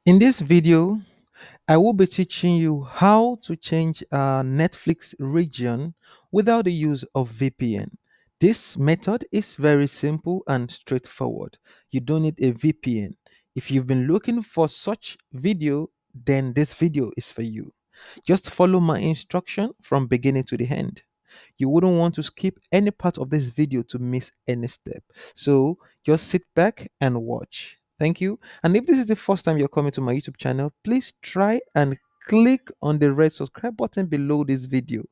In this video, I will be teaching you how to change a Netflix region without the use of VPN. This method is very simple and straightforward. You don't need a VPN. If you've been looking for such video, then this video is for you. Just follow my instruction from beginning to the end. You wouldn't want to skip any part of this video to miss any step. So just sit back and watch. Thank you. And if this is the first time you're coming to my YouTube channel, please try and click on the red subscribe button below this video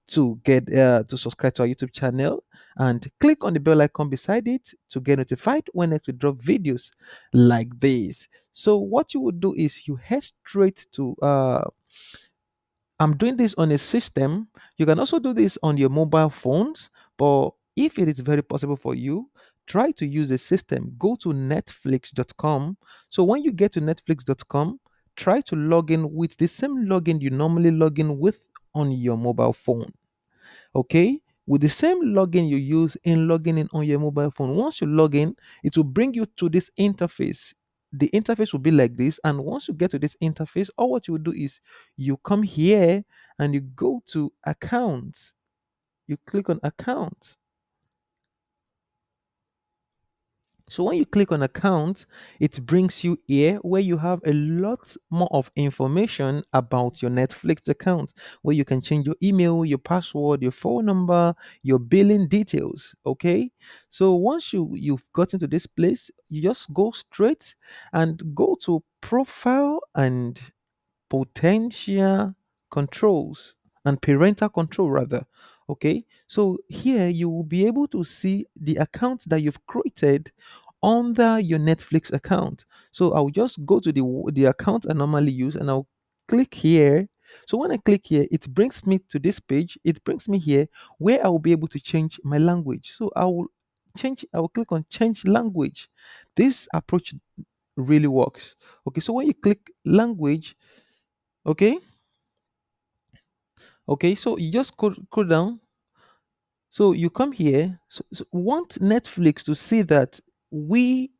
to get to subscribe to our YouTube channel, and click on the bell icon beside it to get notified when we drop videos like this. So what you would do is you head straight to I'm doing this on a system. You can also do this on your mobile phones, but if it is very possible for you, try to use a system. Go to netflix.com. So when you get to netflix.com, try to log in with the same login you normally log in with on your mobile phone. Okay, with the same login you use in logging in on your mobile phone. Once you log in, it will bring you to this interface. The interface will be like this, and once you get to this interface, all what you will do is you come here and you go to accounts. You click on accounts. So when you click on account, it brings you here where you have a lot more of information about your Netflix account, where you can change your email, your password, your phone number, your billing details. Okay. So once you've gotten to this place, you just go straight and go to profile and potential controls and parental control rather. Okay, so here you will be able to see the account that you've created under your Netflix account. So I'll just go to the account I normally use, and I'll click here. So when I click here, it brings me to this page. It brings me here where I will be able to change my language. So I will click on change language. This approach really works. Okay, so when you click language, okay, okay, so you just go down. So you come here. So want Netflix to see that we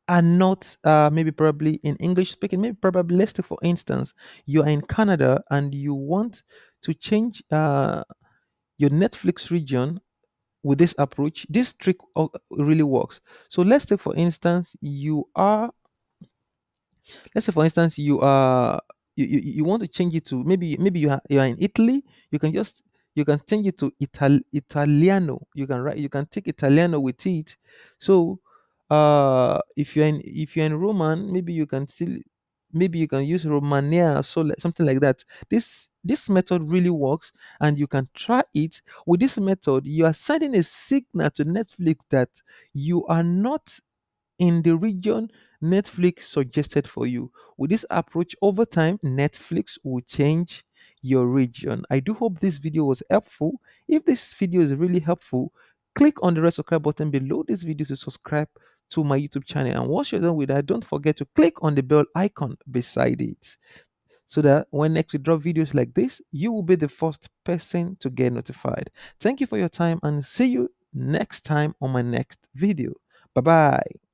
are not maybe probably in English speaking. Maybe probably, let's take for instance, you are in Canada and you want to change your Netflix region with this approach. This trick really works. So let's take for instance you are let's say for instance you want to change it to, maybe you are in Italy. You can change it to Italiano. You can take Italiano with it. So if you're in Roman, maybe you can use Romania, so something like that. This method really works, and you can try it. With this method, you are sending a signal to Netflix that you are not in the region Netflix suggested for you. With this approach, over time, Netflix will change your region. I do hope this video was helpful. If this video is really helpful, click on the red subscribe button below this video to subscribe to my YouTube channel. And once you're done with that, don't forget to click on the bell icon beside it, so that when next we drop videos like this, you will be the first person to get notified. Thank you for your time, and see you next time on my next video. Bye bye.